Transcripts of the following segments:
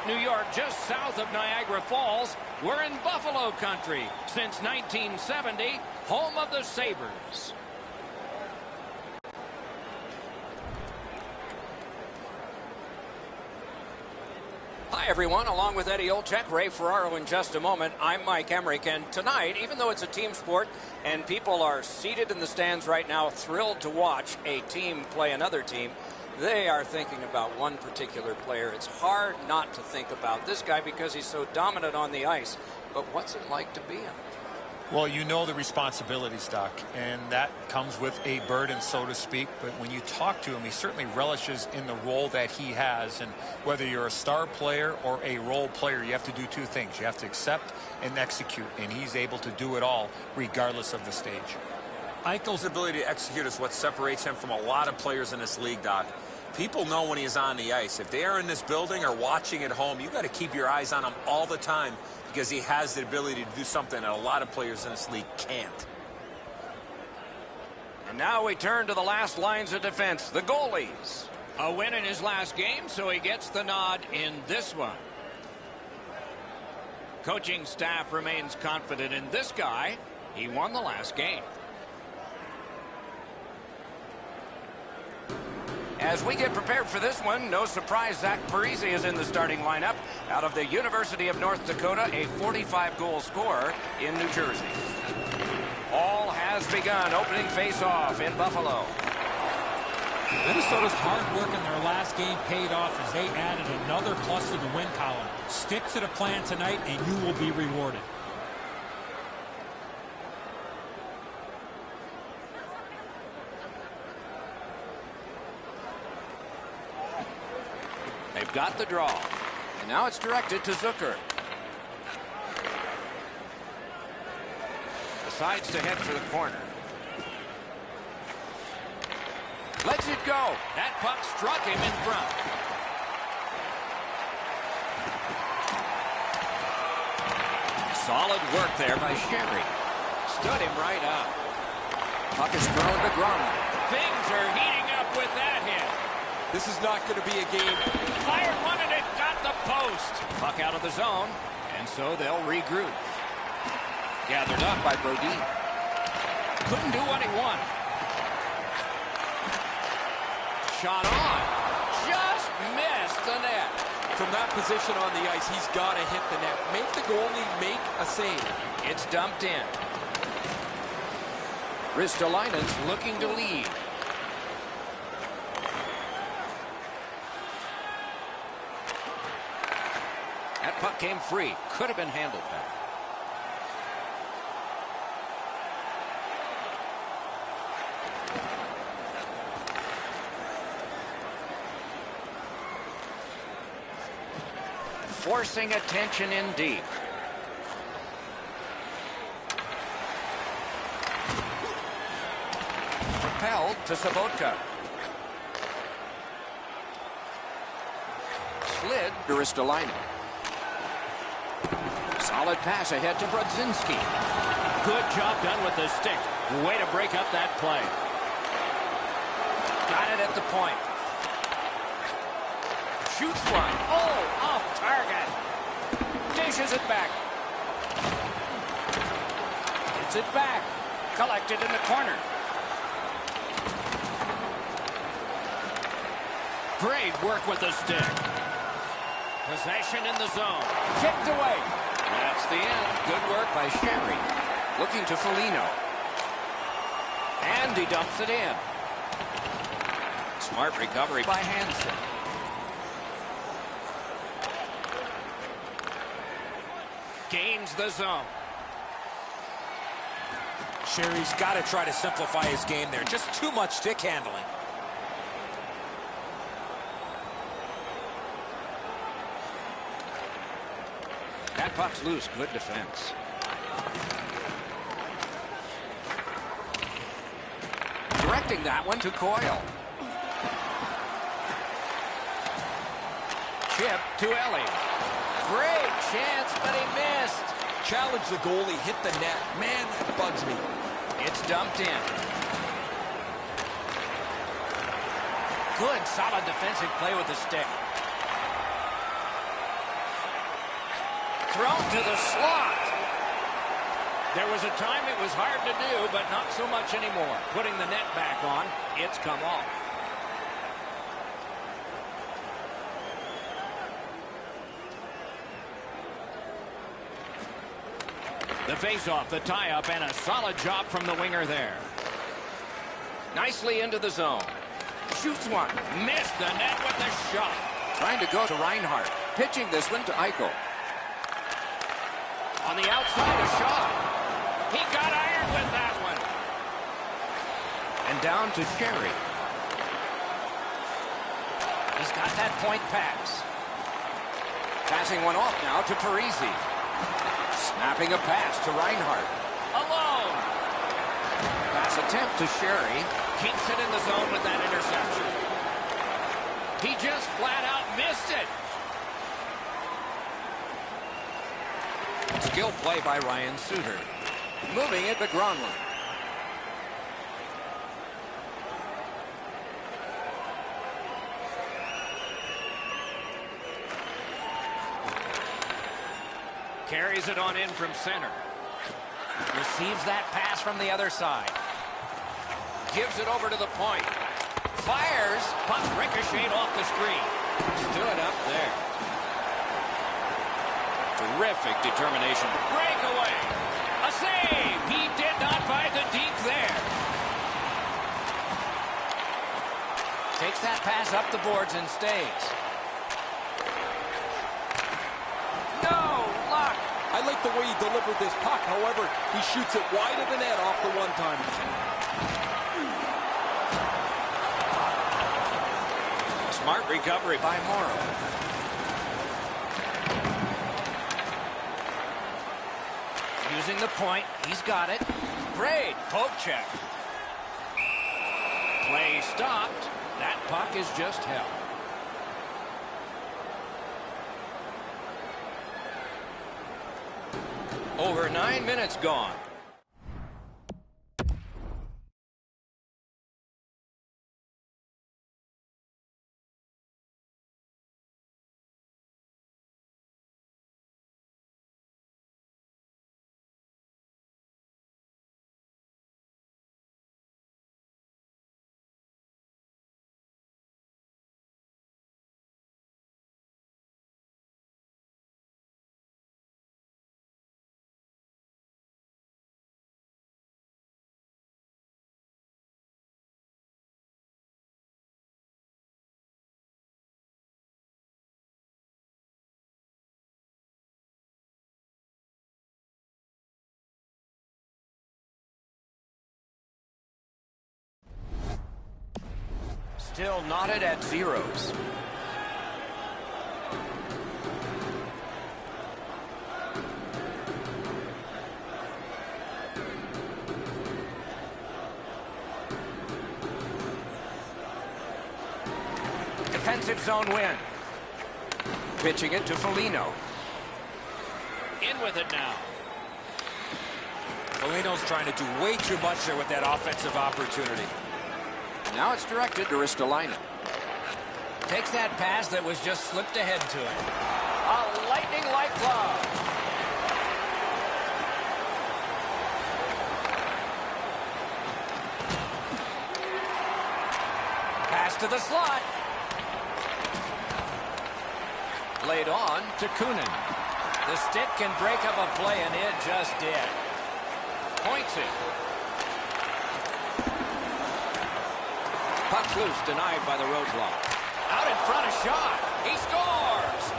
New York, just south of Niagara Falls. We're in Buffalo country since 1970, home of the Sabres. Hi, everyone. Along with Eddie Olczyk, Ray Ferraro in just a moment, I'm Mike Emmerich. And tonight, even though it's a team sport and people are seated in the stands right now, thrilled to watch a team play another team, they are thinking about one particular player. It's hard not to think about this guy because he's so dominant on the ice. But what's it like to be him? Well, you know the responsibilities, Doc, and that comes with a burden, so to speak. But when you talk to him, he certainly relishes in the role that he has. And whether you're a star player or a role player, you have to do two things. You have to accept and execute, and he's able to do it all regardless of the stage. Eichel's ability to execute is what separates him from a lot of players in this league, Doc. People know when he's on the ice. If they are in this building or watching at home, you got to keep your eyes on him all the time, because he has the ability to do something that a lot of players in this league can't. And now we turn to the last lines of defense, the goalies. A win in his last game, so he gets the nod in this one. Coaching staff remains confident in this guy. He won the last game. As we get prepared for this one, no surprise, Zach Parise is in the starting lineup. Out of the University of North Dakota, a 45-goal scorer in New Jersey. All has begun. Opening face-off in Buffalo. Minnesota's hard work in their last game paid off as they added another plus to the win column. Stick to the plan tonight, and you will be rewarded. They've got the draw. And now it's directed to Zucker. Decides to head for the corner. Lets it go. That puck struck him in front. Solid work there by Sherry. Stood him right up. Puck is thrown to Grum. Things are heating up with that hit. This is not going to be a game. Fired one and it got the post. Puck out of the zone, and so they'll regroup. Gathered up by Brodin. Couldn't do what he wanted. Shot on. Just missed the net. From that position on the ice, he's got to hit the net. Make the goalie make a save. It's dumped in. Ristolainen's looking to lead. That puck came free. Could have been handled better. Forcing attention in deep. Propelled to Sabotka. Slid to Ristolainen. Solid pass ahead to Brodzinski. Good job done with the stick. Way to break up that play. Got it at the point. Shoots one. Oh, off target. Dishes it back. Gets it back. Collected in the corner. Great work with the stick. Possession in the zone. Kicked away. That's the end. Good work by Sherry. Looking to Foligno. And he dumps it in. Smart recovery by Hansen. Gains the zone. Sherry's got to try to simplify his game there. Just too much stick handling. That puck's loose. Good defense. Directing that one to Coyle. Chip to Ellie. Great chance, but he missed. Challenge the goalie, hit the net. Man, that bugs me. It's dumped in. Good, solid defensive play with the stick. thrown to the slot. There was a time it was hard to do, but not so much anymore. Putting the net back on, it's come off. The face-off, the tie-up, and a solid job from the winger there. Nicely into the zone. Shoots one. Missed the net with the shot. Trying to go to Reinhart. Pitching this one to Eichel. On the outside, a shot. He got iron with that one. And down to Sherry. He's got that point pass. Passing one off now to Parisi. Snapping a pass to Reinhart. Alone. Pass attempt to Sherry. Keeps it in the zone with that interception. He just flat out missed it. Skill play by Ryan Suter. Moving it to Gronlund. Carries it on in from center. Receives that pass from the other side. Gives it over to the point. Fires. Puck ricocheted off the screen. Stood up there. Terrific determination. Breakaway. A save. He did not buy the deep there. Takes that pass up the boards and stays. No luck. I like the way he delivered this puck. However, he shoots it wide of the net off the one-timer. Smart recovery by Morrow. Using the point. He's got it. Great poke check. Play stopped. That puck is just held. Over 9 minutes gone. Still knotted at zeros. Defensive zone win. Pitching it to Foligno. In with it now. Foligno's trying to do way too much there with that offensive opportunity. Now it's directed to Ristolainen. Takes that pass that was just slipped ahead to him. A lightning-like glove. Pass to the slot. Laid on to Kunin. The stick can break up a play, and it just did. Points it. Puck's loose, denied by the roadblock. Out in front, a shot. He scores!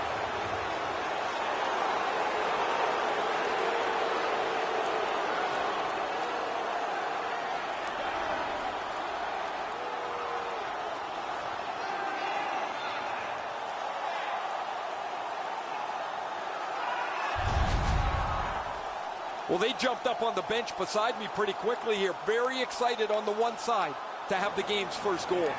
Well, they jumped up on the bench beside me pretty quickly here. Very excited on the one side to have the game's first goal.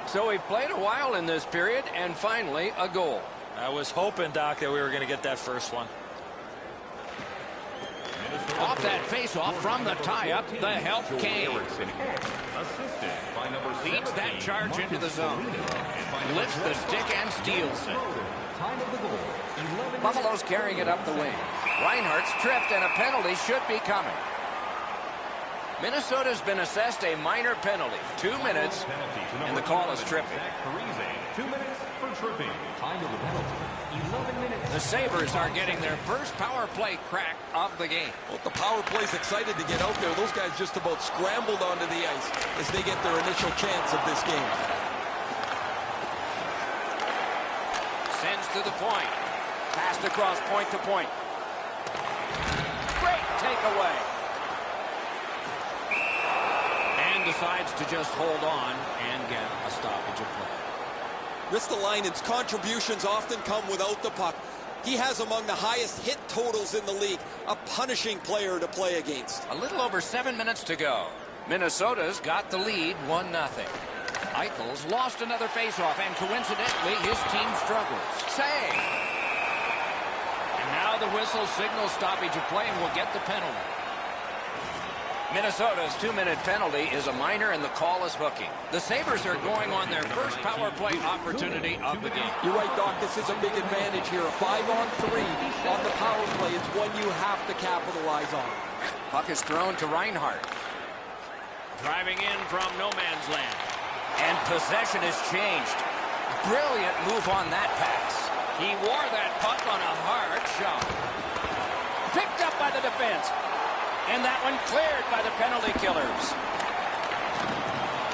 So we played a while in this period, and finally a goal. I was hoping, Doc, that we were going to get that first one. Off that face-off from the tie-up, the help came. Leads that charge into the zone. Lifts the stick and steals it. Buffalo's carrying it up the wing. Reinhardt's tripped, and a penalty should be coming. Minnesota's been assessed a minor penalty. 2 minutes, and the call is tripping. 2 minutes for tripping. Time of the penalty, 11 minutes. The Sabres are getting their first power play crack of the game. Well, the power play's excited to get out there. Those guys just about scrambled onto the ice as they get their initial chance of this game. Sends to the point. Passed across point to point. Great takeaway. Decides to just hold on and get a stoppage of play. Ristolainen's contributions often come without the puck. He has among the highest hit totals in the league. A punishing player to play against. A little over 7 minutes to go. Minnesota's got the lead 1-0. Eichel's lost another faceoff, and coincidentally, his team struggles. Save! And now the whistle signals stoppage of play and will get the penalty. Minnesota's 2-minute penalty is a minor, and the call is hooking. The Sabres are going on their first power play opportunity of the game. You're right, Doc. This is a big advantage here. A 5-on-3 on the power play. It's one you have to capitalize on. Puck is thrown to Reinhardt. Driving in from no man's land. And possession has changed. Brilliant move on that pass. He wore that puck on a hard shot. Picked up by the defense. And that one cleared by the penalty killers.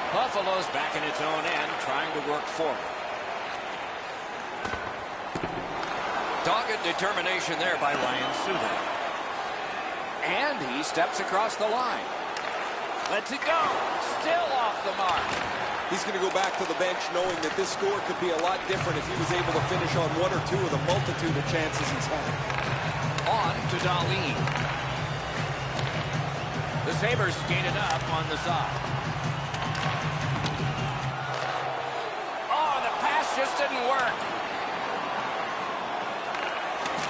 Buffalo's back in its own end, trying to work forward. Dogged determination there by Ryan Suter. And he steps across the line. Lets it go. Still off the mark. He's going to go back to the bench knowing that this score could be a lot different if he was able to finish on one or two of the multitude of chances he's had. On to Dahlin. The Sabres skated up on the side. Oh, the pass just didn't work.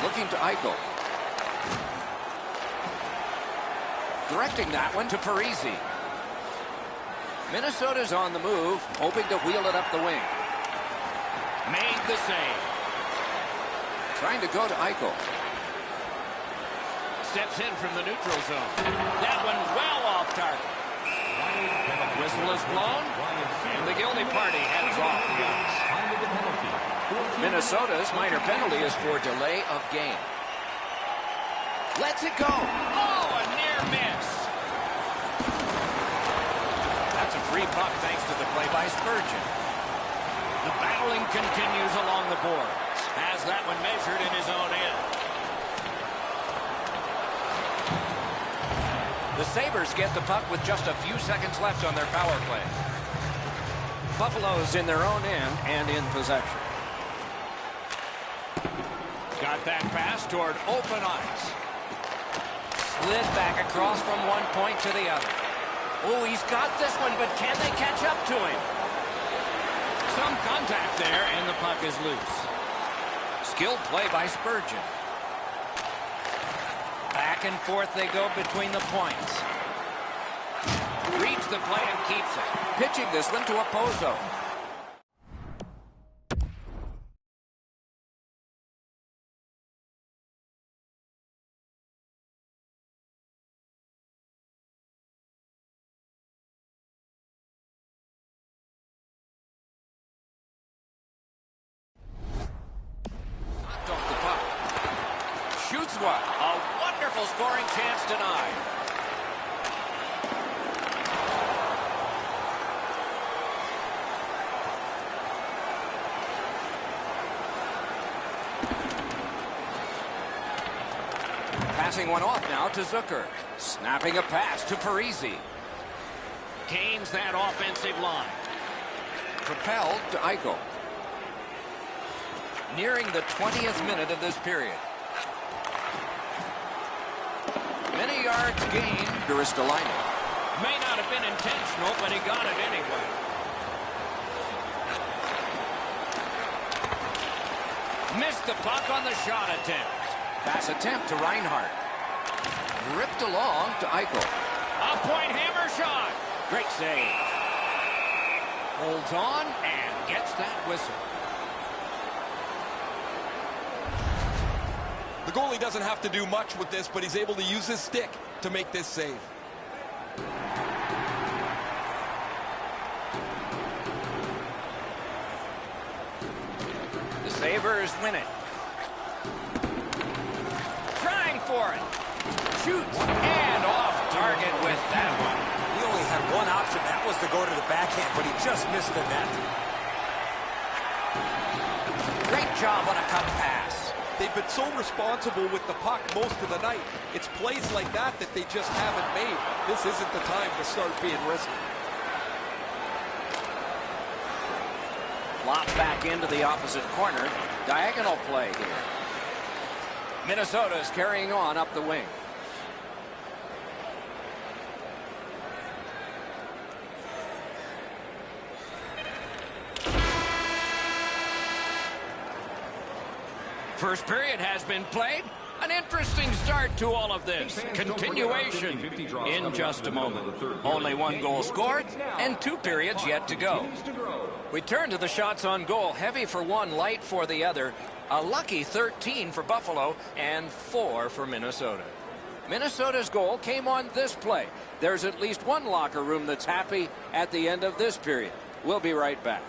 Looking to Eichel. Directing that one to Parise. Minnesota's on the move, hoping to wheel it up the wing. Made the save. Trying to go to Eichel. Steps in from the neutral zone. That one well off target. Whistle is blown, and the guilty party heads off the ice. Minnesota's minor penalty is for delay of game. Lets it go. Oh, a near miss. That's a free puck thanks to the play by Spurgeon. The battling continues along the boards. Has that one measured in his own end. The Sabres get the puck with just a few seconds left on their power play. Buffalo's in their own end and in possession. Got that pass toward open ice. Slid back across from one point to the other. Oh, he's got this one, but can they catch up to him? Some contact there, and the puck is loose. Skilled play by Spurgeon. Back and forth they go between the points. Reads the play and keeps it. Pitching this one to Opozo. Knocked off the puck. Shoots one. A wonderful scoring chance denied. Passing one off now to Zucker. Snapping a pass to Parise. Gains that offensive line. Propelled to Eichel. Nearing the 20th minute of this period. Many yards gained to Ristolainen. May not have been intentional, but he got it anyway. Missed the puck on the shot attempt. Pass attempt to Reinhardt. Ripped along to Eichel. A point hammer shot. Great save. Holds on and gets that whistle. The goalie doesn't have to do much with this, but he's able to use his stick to make this save. The Sabres win it. Trying for it. Shoots and off target with that one. He only had one option. That was to go to the backhand, but he just missed the net. Great job on a cut pass. They've been so responsible with the puck most of the night. It's plays like that that they just haven't made. This isn't the time to start being risky. Flop back into the opposite corner. Diagonal play here. Minnesota's carrying on up the wing. First period has been played. An interesting start to all of this. Continuation in just a moment. Only one goal scored and 2 periods yet to go. We turn to the shots on goal. Heavy for one, light for the other. A lucky 13 for Buffalo and 4 for Minnesota. Minnesota's goal came on this play. There's at least one locker room that's happy at the end of this period. We'll be right back.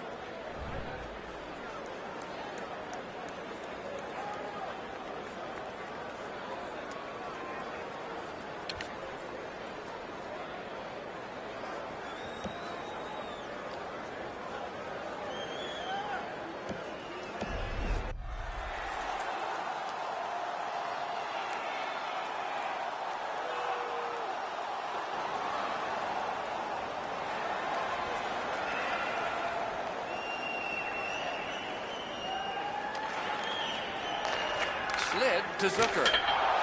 Slid to Zucker.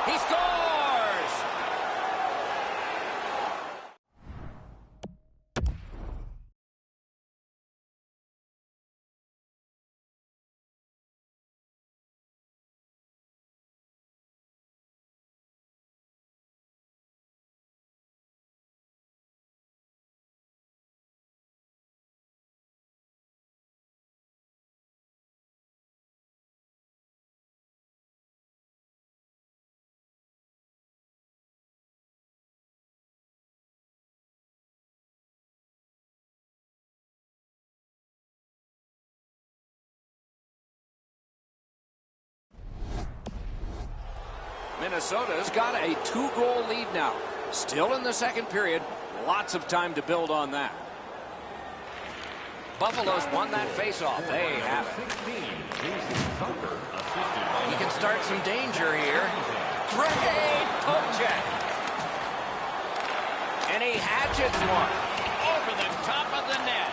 He scores! Minnesota's got a 2-goal lead now. Still in the second period. Lots of time to build on that. Buffalo's won that faceoff. They have it. He can start some danger here. Great poke check. And he hatchets one over the top of the net.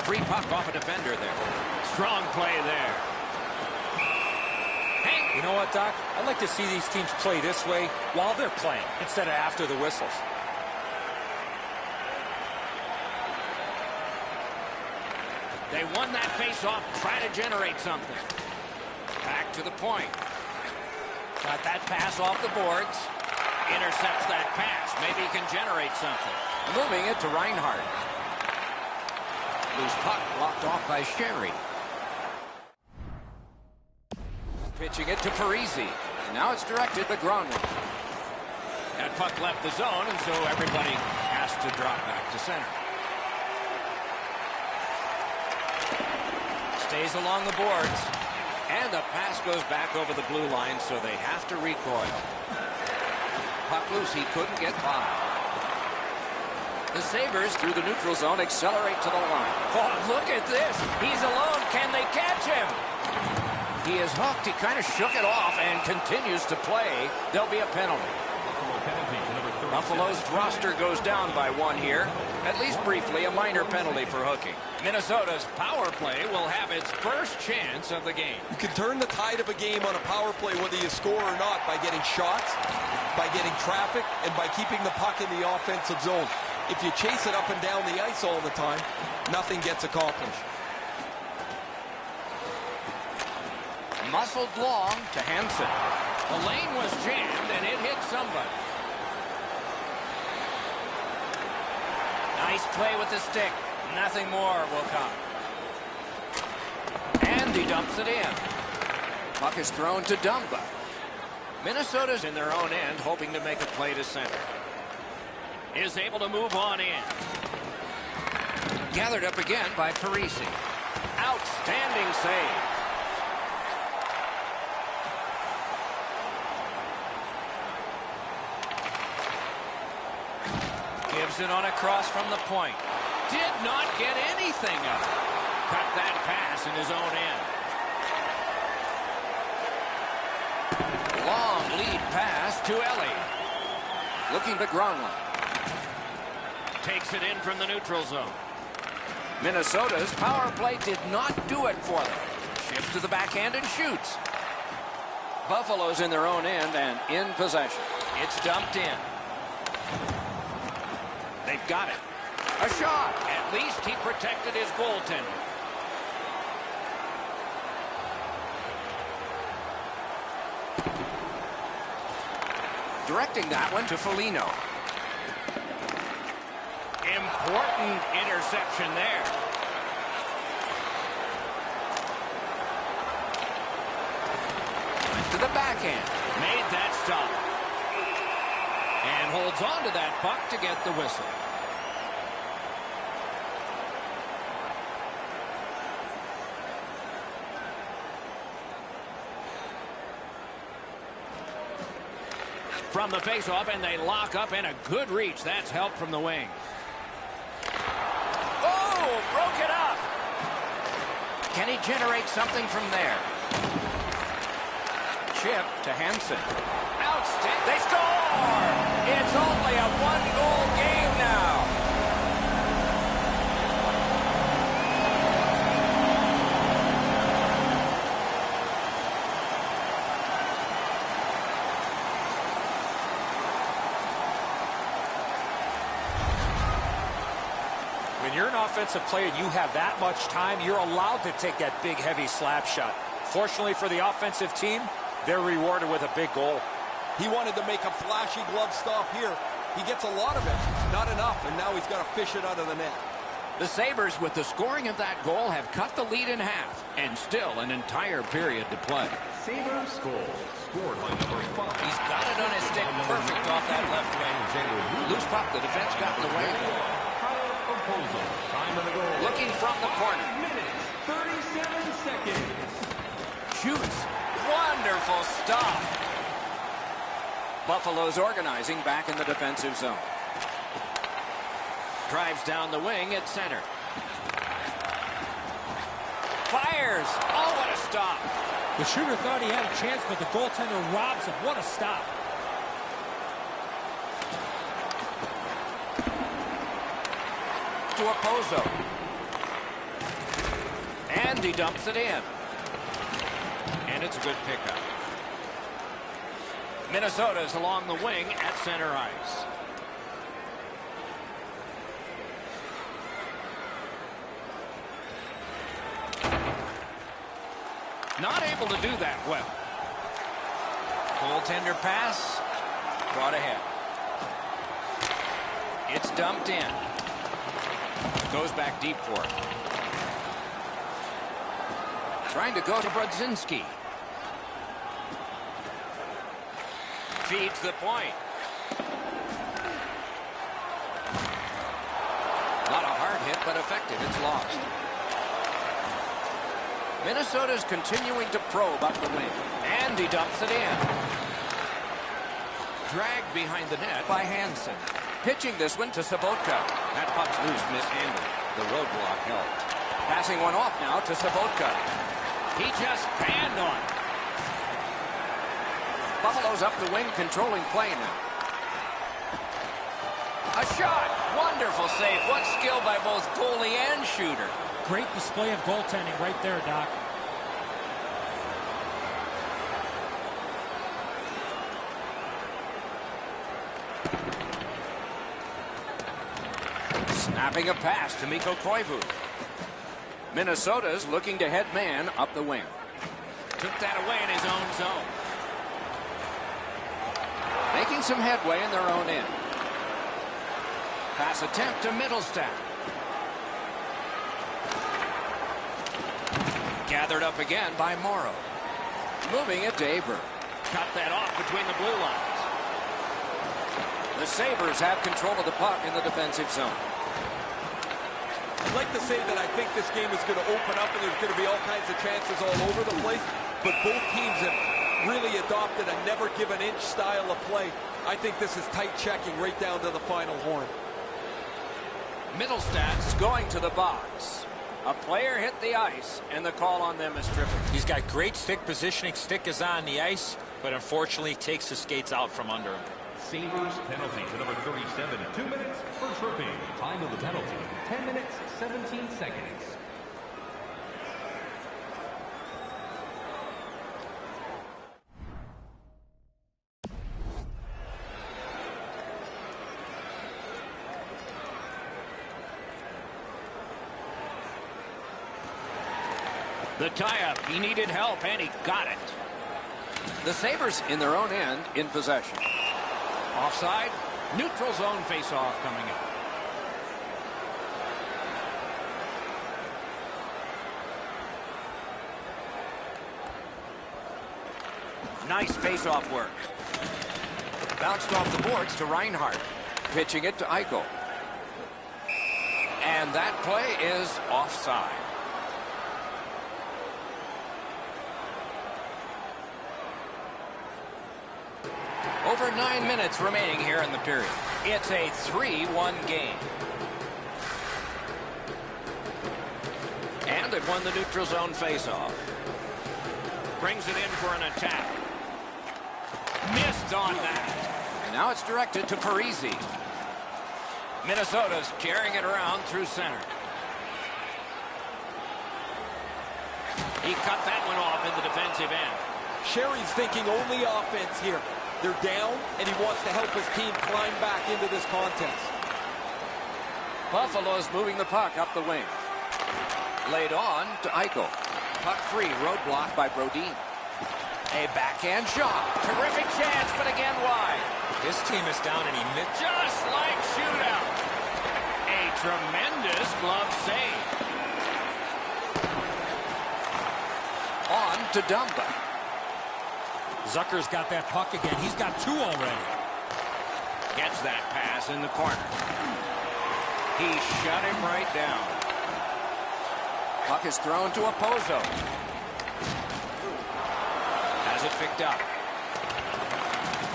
Free puck off a defender there. Strong play there. Hank. You know what, Doc? I'd like to see these teams play this way while they're playing instead of after the whistles. They won that face-off. Try to generate something. Back to the point. Got that pass off the boards. Intercepts that pass. Maybe he can generate something. Moving it to Reinhardt. Loose puck blocked off by Sherry. Pitching it to Parisi. Now it's directed to Gronwald. That puck left the zone, and so everybody has to drop back to center. Stays along the boards. And the pass goes back over the blue line, so they have to recoil. Puck loose, he couldn't get by. The Sabres, through the neutral zone, accelerate to the line. Oh, look at this. He's alone. Can they catch him? He is hooked. He kind of shook it off and continues to play. There'll be a penalty. Buffalo's roster goes down by 1 here. At least briefly, a minor penalty for hooking. Minnesota's power play will have its first chance of the game. You can turn the tide of a game on a power play, whether you score or not, by getting shots, by getting traffic, and by keeping the puck in the offensive zone. If you chase it up and down the ice all the time, nothing gets accomplished. Muscled long to Hansen. The lane was jammed, and it hit somebody. Nice play with the stick. Nothing more will come. And he dumps it in. Puck is thrown to Dumba. Minnesota's in their own end, hoping to make a play to center. Is able to move on in. Gathered up again by Parisi. Outstanding save. Gives it on a cross from the point. Did not get anything up. Cut that pass in his own end. Long lead pass to Ellie. Looking to Gronlund. Takes it in from the neutral zone. Minnesota's power play did not do it for them. Shifts to the backhand and shoots. Buffalo's in their own end and in possession. It's dumped in. They've got it. A shot. At least he protected his goaltender. Directing that one to Foligno. Important interception there. Went to the backhand. Made that stop. And holds on to that puck to get the whistle. From the faceoff, and they lock up, and a good reach. That's help from the wing. Oh, broke it up. Can he generate something from there? Chip to Hansen. Outstanding. They score! It's only a one-goal game now. When you're an offensive player, you have that much time, you're allowed to take that big, heavy slap shot. Fortunately for the offensive team, they're rewarded with a big goal. He wanted to make a flashy glove stop here. He gets a lot of it, not enough, and now he's got to fish it out of the net. The Sabres, with the scoring of that goal, have cut the lead in half, and still an entire period to play. Sabres goal. Scored by number 5. He's got it on his stick, perfect off that left wing. Loose puck, the defense got in the way. Time of the goal. Looking from the corner. 5 minutes, 37 seconds. Shoots. Wonderful stop. Buffalo's organizing back in the defensive zone. Drives down the wing at center. Fires. Oh, what a stop. The shooter thought he had a chance, but the goaltender robs him. What a stop. To Opozo. And he dumps it in. And it's a good pickup. Minnesota's along the wing at center ice. Not able to do that well. Goaltender pass. Brought ahead. It's dumped in. Goes back deep for it. Trying to go to Brodzinski. Feeds the point. Not a hard hit, but effective. It's lost. Minnesota's continuing to probe up the wing. And he dumps it in. Dragged behind the net by Hansen. Pitching this one to Sobotka. That puck's loose, mishandled. The roadblock helped. Passing one off now to Sobotka. He just panned on it. Buffalo's up the wing, controlling play now. A shot. Wonderful save. What skill by both goalie and shooter. Great display of goaltending right there, Doc. Snapping a pass to Mikko Koivu. Minnesota's looking to head man up the wing. Took that away in his own zone. Making some headway in their own end. Pass attempt to Middlestat. Gathered up again by Morrow. Moving it to Aber. Cut that off between the blue lines. The Sabres have control of the puck in the defensive zone. I'd like to say that I think this game is going to open up and there's going to be all kinds of chances all over the place, but both teams have really adopted a never give an inch style of play. I think this is tight checking right down to the final horn. Middlestat's going to the box. A player hit the ice, and the call on them is tripping. He's got great stick positioning. Stick is on the ice, but unfortunately takes the skates out from under him. Sabres penalty to number 37. 2 minutes for tripping. Time of the penalty, 10 minutes, 17 seconds. The tie-up, he needed help, and he got it. The Sabres in their own end in possession. Offside, neutral zone face-off coming up. Nice face-off work. Bounced off the boards to Reinhart. Pitching it to Eichel. And that play is offside. Over 9 minutes remaining here in the period. It's a 3-1 game. And they've won the neutral zone faceoff. Brings it in for an attack. Missed on that. And now it's directed to Parisi. Minnesota's carrying it around through center. He cut that one off in the defensive end. Sherry's thinking only offense here. They're down, and he wants to help his team climb back into this contest. Buffalo's moving the puck up the wing. Laid on to Eichel. Puck free, roadblock by Brodin. A backhand shot. Terrific chance, but again wide. His team is down, and he missed. Just like shootout. A tremendous glove save. On to Dumba. Zucker's got that puck again. He's got 2 already. Gets that pass in the corner. He shut him right down. Puck is thrown to Opozo. Has it picked up.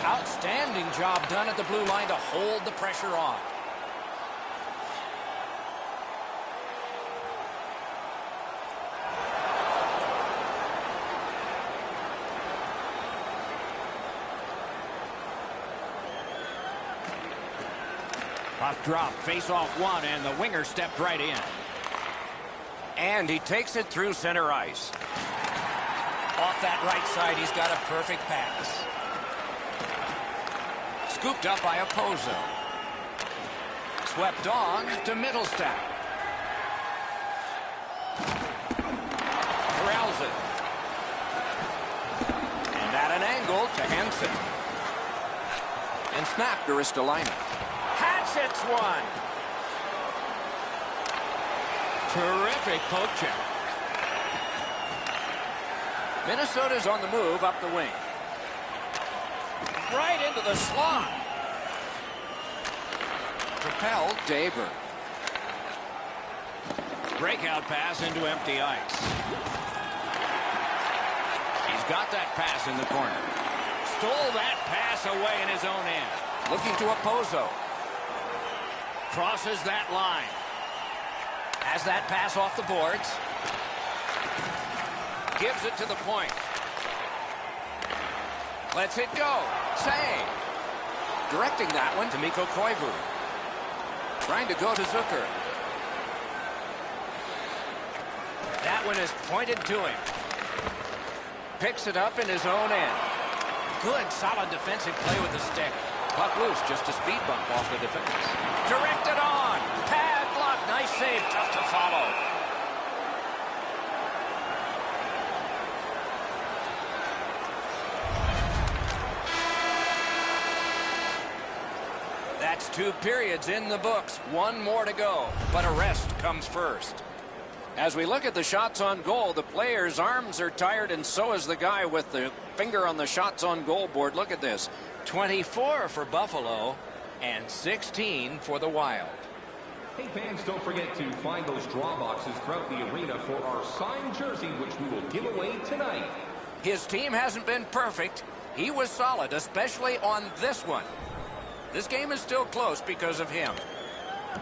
Outstanding job done at the blue line to hold the pressure on. Puck drop, face off one, and the winger stepped right in. And he takes it through center ice. Off that right side, he's got a perfect pass. Scooped up by Opozo. Swept on to Middlestat. Corrals it. And at an angle to Hansen. And snapped to Ristolainen. Hatchets one. Terrific poke check. Minnesota's on the move up the wing. Right into the slot. Propelled Daber. Breakout pass into empty ice. He's got that pass in the corner. Stole that pass away in his own end. Looking to Opozo. Crosses that line. Has that pass off the boards. Gives it to the point. Lets it go. Save. Directing that one to Mikko Koivu. Trying to go to Zucker. That one is pointed to him. Picks it up in his own end. Good, solid defensive play with the stick. Puck loose, just a speed bump off the defense. Directed on. Pad block. Nice save. Tough to follow. That's 2 periods in the books. 1 more to go, but a rest comes first. As we look at the shots on goal, the player's arms are tired, and so is the guy with the finger on the shots on goal board. Look at this. 24 for Buffalo and 16 for the Wild. Hey fans, don't forget to find those draw boxes throughout the arena for our signed jersey, which we will give away tonight. His team hasn't been perfect. He was solid, especially on this one. This game is still close because of him.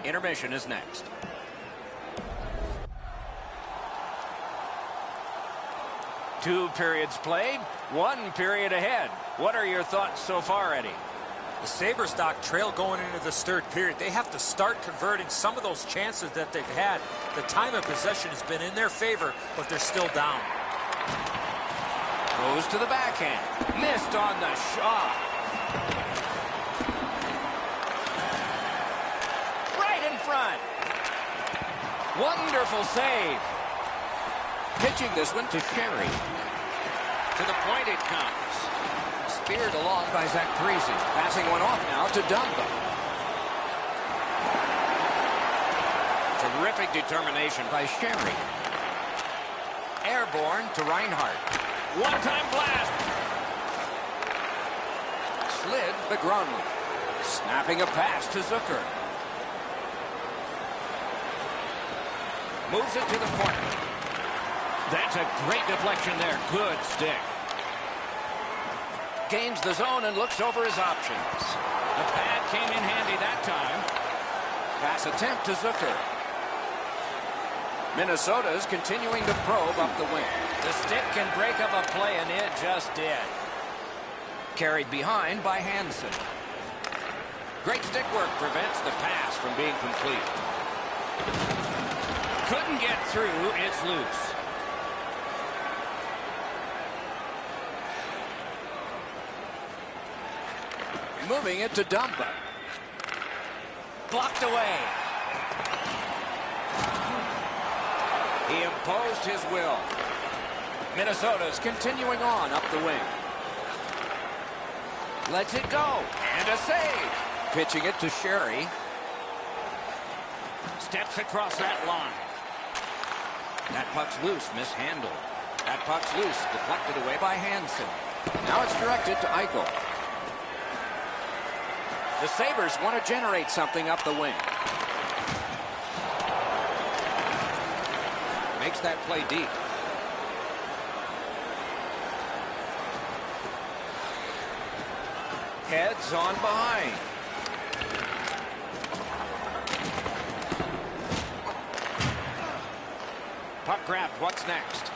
Intermission is next. Two periods played, 1 period ahead. What are your thoughts so far, Eddie? The Sabres, Doc, trail going into this 3rd period. They have to start converting some of those chances that they've had. The time of possession has been in their favor, but they're still down. Goes to the backhand. Missed on the shot. Right in front. Wonderful save. Pitching this one to Sherry. To the point it comes. Speared along by Zach Parise. Passing one off now to Dumba. Terrific determination by Sherry. Airborne to Reinhardt. One-time blast. Slid Begronley. Snapping a pass to Zucker. Moves it to the corner. That's a great deflection there. Good stick. Gains the zone and looks over his options. The pad came in handy that time. Pass attempt to Zucker. Minnesota's continuing to probe up the wing. The stick can break up a play, and it just did. Carried behind by Hansen. Great stick work prevents the pass from being complete. Couldn't get through. It's loose. Moving it to Dumba. Blocked away. He imposed his will. Minnesota's continuing on up the wing. Lets it go. And a save. Pitching it to Sherry. Steps across that line. That puck's loose. Mishandled. That puck's loose. Deflected away by Hansen. Now it's directed to Eichel. The Sabres want to generate something up the wing. Makes that play deep. Heads on behind. Puck grabbed. What's next?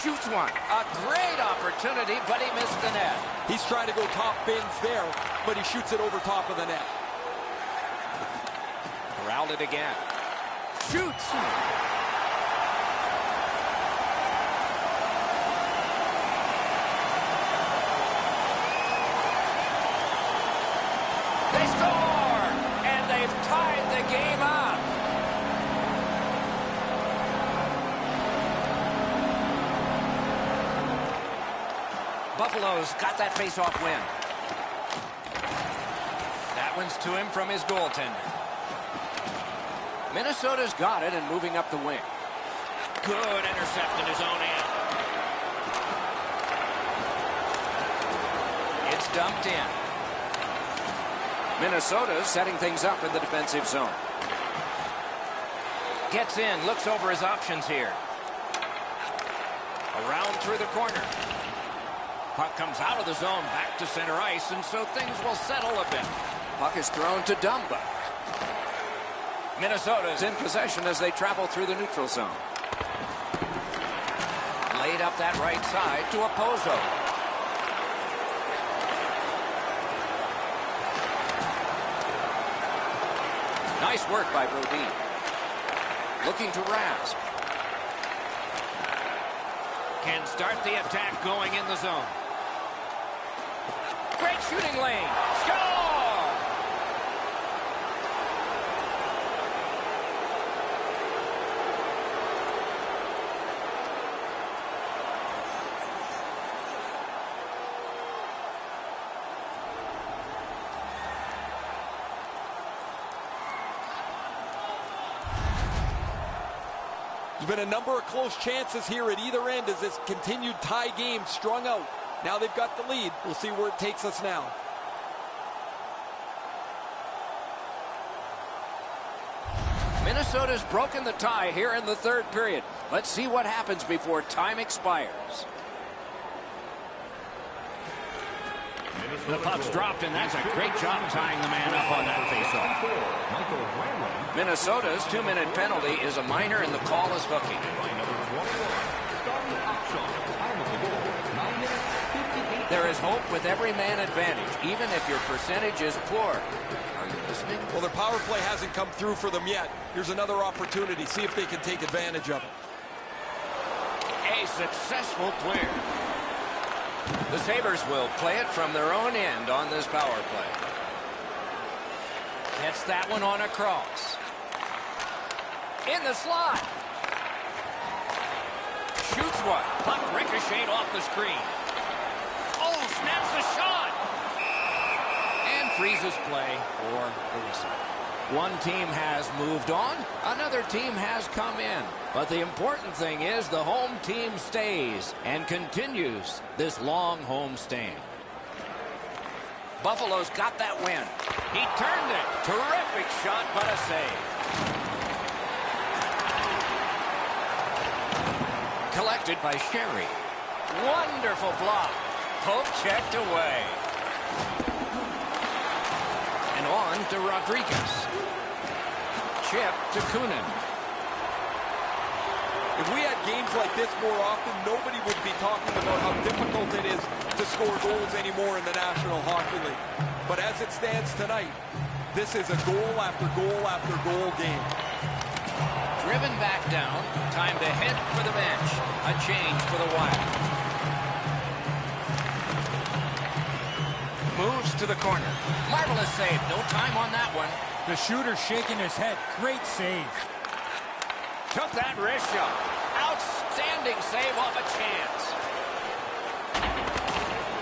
Shoots one. A great opportunity, but he missed the net. He's trying to go top bins there, but he shoots it over top of the net. Corralled it again. Shoots. They score! And they've tied the game up. Buffalo's got that face-off win. That one's to him from his goaltender. Minnesota's got it and moving up the wing. Good intercept in his own end. It's dumped in. Minnesota's setting things up in the defensive zone. Gets in, looks over his options here. Around through the corner. Puck comes out of the zone back to center ice, and so things will settle a bit. Puck is thrown to Dumba. Minnesota's in possession as they travel through the neutral zone. Laid up that right side to Opozo. Nice work by Brodin. Looking to Raz. Can start the attack going in the zone. Great shooting lane. Score! There's been a number of close chances here at either end as this continued tie game strung out. Now they've got the lead. We'll see where it takes us now. Minnesota's broken the tie here in the third period. Let's see what happens before time expires. The puck's dropped, and that's a great job tying the man up on that faceoff. Minnesota's 2-minute penalty is a minor, and the call is hooking. There is hope with every man advantage, even if your percentage is poor. Are you listening? Well, their power play hasn't come through for them yet. Here's another opportunity. See if they can take advantage of it. A successful clear. The Sabres will play it from their own end on this power play. Gets that one on a cross. In the slot. Shoots one. Puck ricocheted off the screen. Oh, snaps the shot. And freezes play for the whistle. One team has moved on. Another team has come in. But the important thing is the home team stays and continues this long home stand. Buffalo's got that win. He turned it. Terrific shot, but a save. Collected by Sherry. Wonderful block. Poke checked away. And on to Rodriguez. Chip to Kunin. If we had games like this more often, nobody would be talking about how difficult it is to score goals anymore in the National Hockey League. But as it stands tonight, this is a goal after goal after goal game. Driven back down. Time to head for the bench. A change for the Wild. Moves to the corner. Marvelous save. No time on that one. The shooter shaking his head. Great save. Took that wrist shot. Outstanding save off a chance.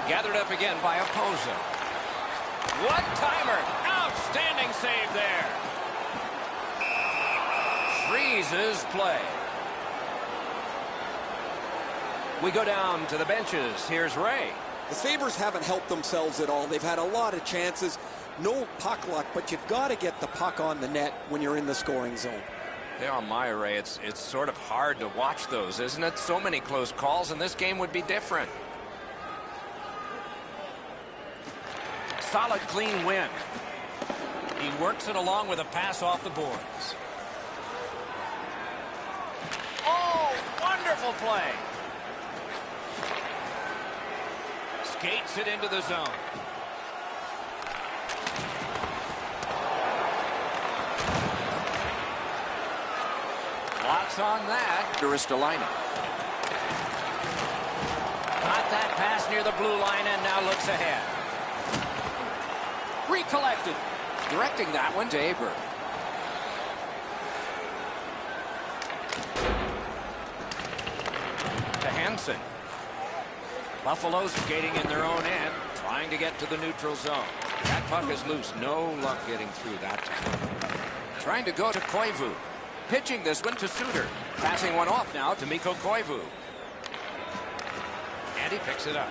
Gathered up again by Opoza. One-timer. Outstanding save there. Freezes play. We go down to the benches. Here's Ray. The Sabres haven't helped themselves at all. They've had a lot of chances. No puck luck, but you've got to get the puck on the net when you're in the scoring zone. Yeah, my Ray, it's sort of hard to watch those, isn't it? So many close calls, and this game would be different. Solid, clean win. He works it along with a pass off the boards. Oh, wonderful play. Skates it into the zone. Blocks on that. Duristolainen. Got that pass near the blue line and now looks ahead. Recollected. Directing that one to Aber. To Hansen. Buffalo's skating in their own end, trying to get to the neutral zone. That puck is loose. No luck getting through that time. Trying to go to Koivu. Pitching this one to Suter. Passing one off now to Mikko Koivu. And he picks it up.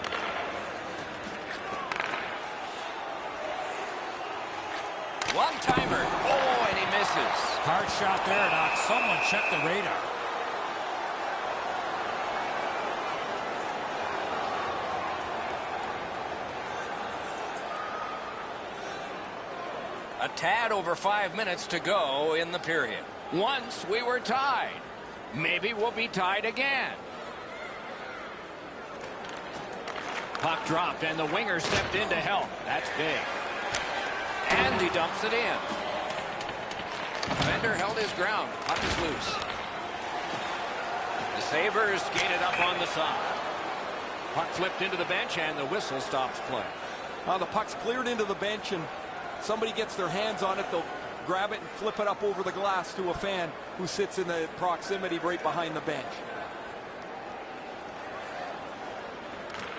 One-timer. Oh, and he misses. Hard shot there, Doc. Someone check the radar. A tad over 5 minutes to go in the period. Once we were tied. Maybe we'll be tied again. Puck dropped and the winger stepped in to help. That's big. And he dumps it in. Defender held his ground. Puck is loose. The Sabres skated up on the side. Puck flipped into the bench and the whistle stops play. The puck's cleared into the bench and somebody gets their hands on it. They'll grab it and flip it up over the glass to a fan who sits in the proximity right behind the bench.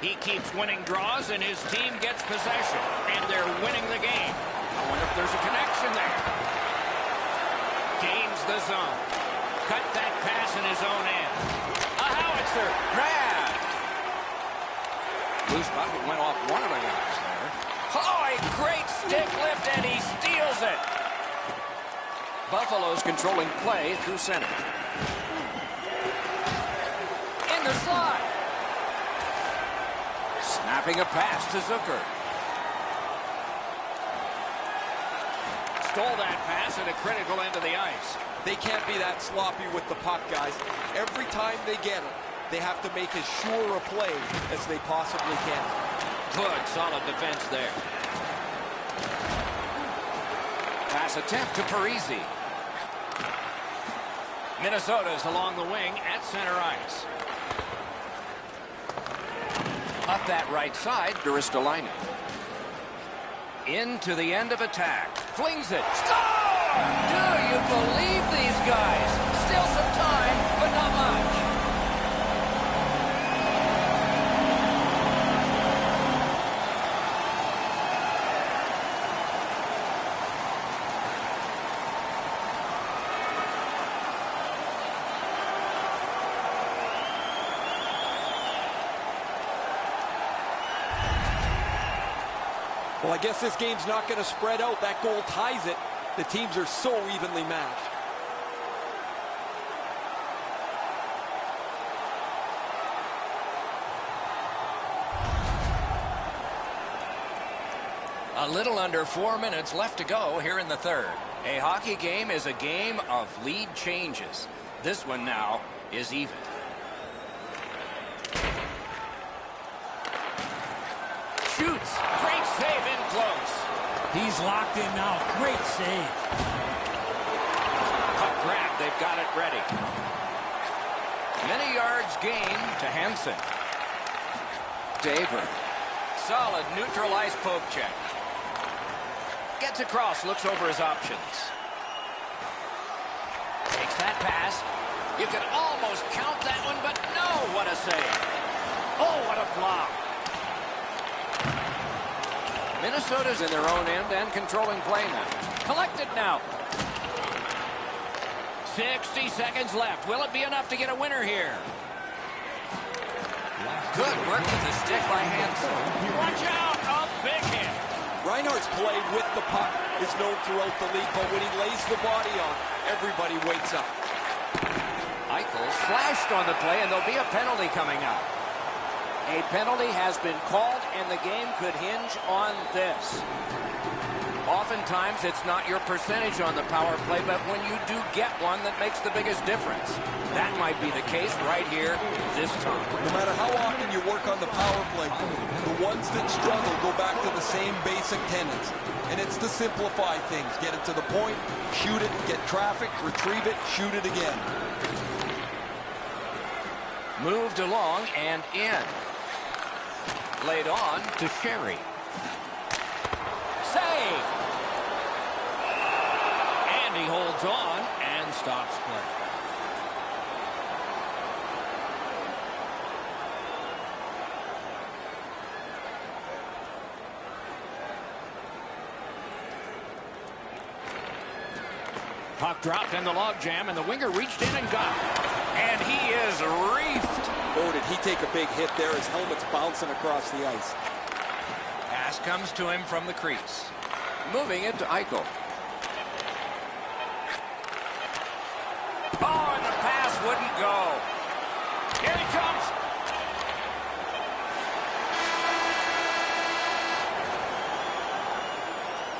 He keeps winning draws and his team gets possession. And they're winning the game. I wonder if there's a connection there. Gains the zone. Cut that pass in his own end. A howitzer grab. Loose puck, it went off one of the guys there. Oh, a great stick lift, and he steals it. Buffalo's controlling play through center. In the slot. Snapping a pass to Zucker. Stole that pass at a critical end of the ice. They can't be that sloppy with the puck, guys. Every time they get it, they have to make as sure a play as they possibly can. Good, solid defense there. Pass attempt to Parisi. Minnesota's along the wing at center ice. Up that right side, Duristolainen. Into the end of attack. Flings it. Score! Do you believe these guys? Still some time, but not much. Well, I guess this game's not going to spread out. That goal ties it. The teams are so evenly matched. A little under 4 minutes left to go here in the third. A hockey game is a game of lead changes. This one now is even. Shoots. Great save in close. He's locked in now. Great save. Puck grab. They've got it ready. Many yards gained to Hansen. Daber. Solid neutral ice poke check. Gets across. Looks over his options. Takes that pass. You could almost count that one, but no. What a save. Oh, what a block. Minnesota's in their own end and controlling play now. Collected now. 60 seconds left. Will it be enough to get a winner here? Good work with the stick by Hansen. Watch out! A big hit. Reinhart's play with the puck is known throughout the league, but when he lays the body on, everybody wakes up. Eichel slashed on the play, and there'll be a penalty coming up. A penalty has been called, and the game could hinge on this. Oftentimes, it's not your percentage on the power play, but when you do get one, that makes the biggest difference. That might be the case right here this time. No matter how often you work on the power play, the ones that struggle go back to the same basic tenets. And it's to simplify things. Get it to the point, shoot it, get traffic, retrieve it, shoot it again. Moved along and in. Laid on to Sherry. Save! And he holds on and stops play. Puck dropped in the logjam, and the winger reached in and got it. And he is reefed. Oh, did he take a big hit there? His helmet's bouncing across the ice. Pass comes to him from the crease. Moving it to Eichel. Oh, and the pass wouldn't go. Here he comes.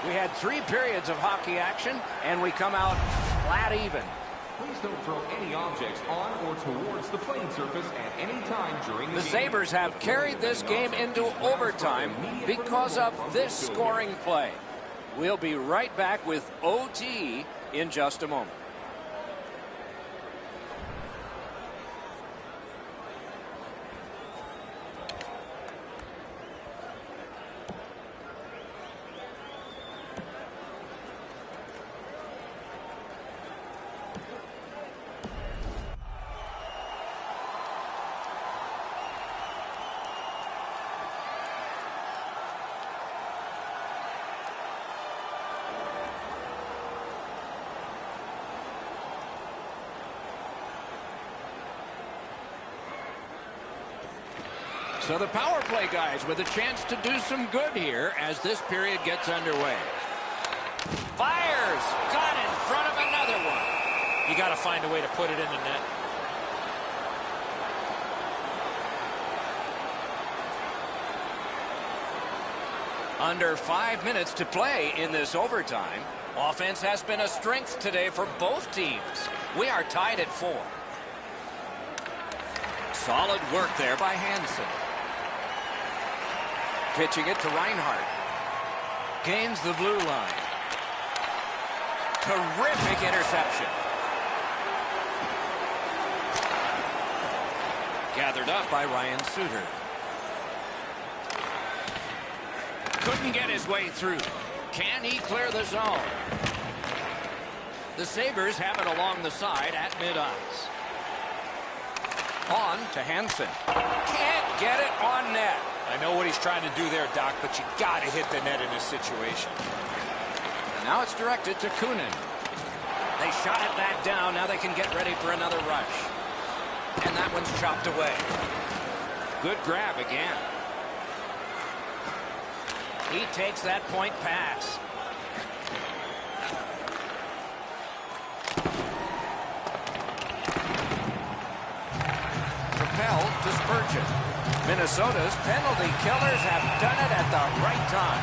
We had 3 periods of hockey action, and we come out flat even. Please don't throw any objects on or towards the playing surface at any time during the game. The Sabres have carried this game into overtime because of this scoring play. We'll be right back with OT in just a moment. So the power play guys with a chance to do some good here as this period gets underway. Fires. Got in front of another one. You got to find a way to put it in the net. Under 5 minutes to play in this overtime. Offense has been a strength today for both teams. We are tied at 4. Solid work there by Hansen. Pitching it to Reinhardt. Gains the blue line. Terrific interception. Gathered up by Ryan Suter. Couldn't get his way through. Can he clear the zone? The Sabres have it along the side at mid-ice. On to Hansen. Can't get it on net. I know what he's trying to do there, Doc, but you got to hit the net in this situation. And now it's directed to Kunin. They shot it back down. Now they can get ready for another rush. And that one's chopped away. Good grab again. He takes that point pass. Propelled to Spurgeon. Minnesota's penalty killers have done it at the right time.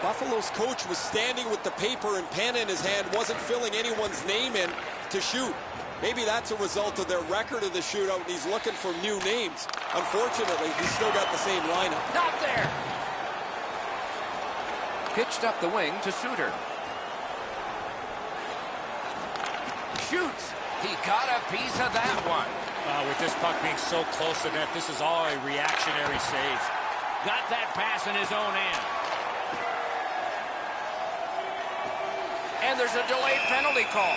Buffalo's coach was standing with the paper and pen in his hand, wasn't filling anyone's name in to shoot. Maybe that's a result of their record of the shootout, and he's looking for new names. Unfortunately, he's still got the same lineup. Not there. Pitched up the wing to Suter. Shoots. He got a piece of that one. With this puck being so close to net, this is all a reactionary save. Got that pass in his own end. And there's a delayed penalty call.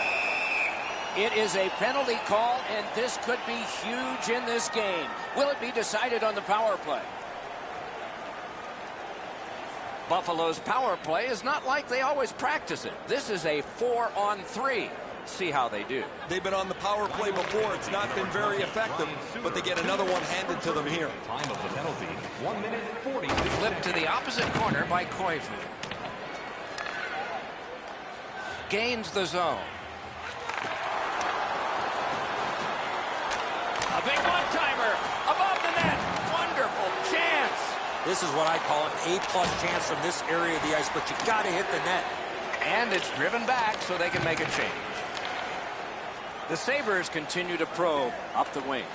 It is a penalty call, and this could be huge in this game. Will it be decided on the power play? Buffalo's power play is not like they always practice it. This is a 4-on-3. See how they do. They've been on the power play before. It's not been very effective, but they get another one handed to them here. Time of the penalty, 1 minute 40. Flipped to the opposite corner by Koivu. Gains the zone. A big one-timer above the net. Wonderful chance. This is what I call an A-plus chance from this area of the ice, but you got to hit the net. And it's driven back so they can make a change. The Sabres continue to probe up the wing.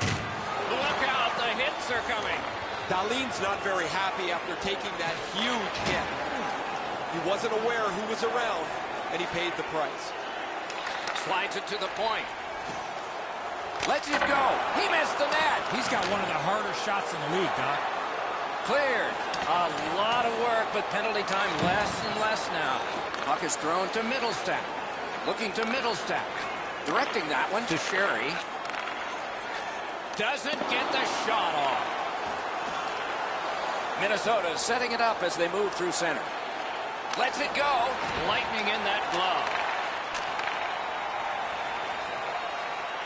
Look out, the hits are coming. Dahlin's not very happy after taking that huge hit. He wasn't aware who was around, and he paid the price. Slides it to the point. Lets it go. He missed the net. He's got one of the harder shots in the league, Doc. Cleared. A lot of work, but penalty time less and less now. Puck is thrown to Middlestat. Looking to Middlestat. Directing that one to Sherry. Doesn't get the shot off. Minnesota setting it up as they move through center. Lets it go. Lightning in that glove.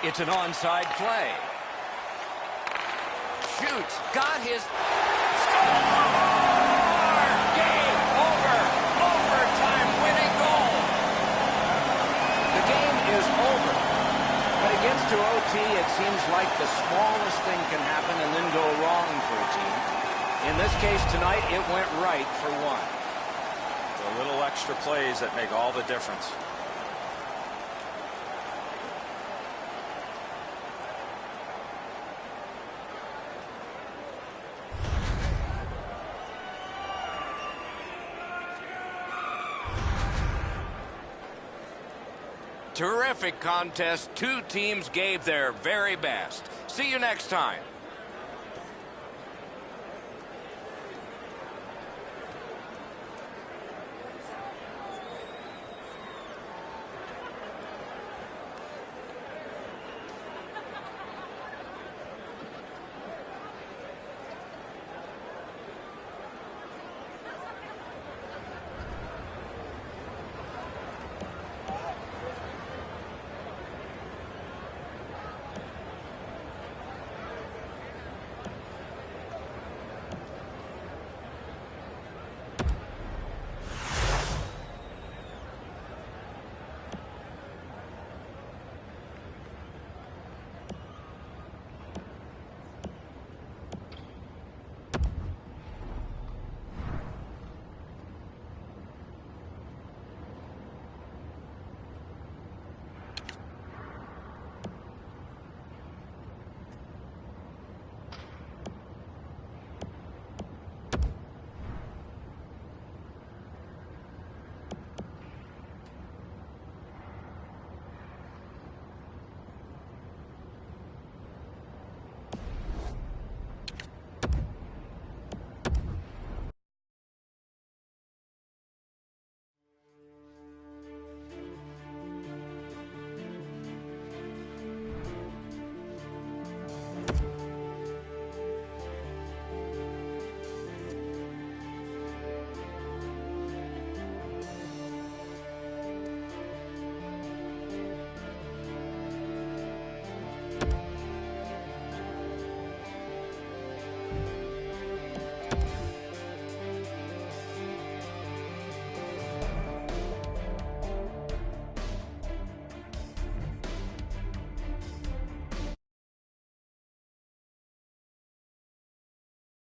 It's an onside play. Shoots. Got his... Score! Game over. Overtime winning goal. The game is over. But it gets to OT, it seems like the smallest thing can happen and then go wrong for a team. In this case tonight, it went right for one. The little extra plays that make all the difference. Terrific contest. Two teams gave their very best. See you next time.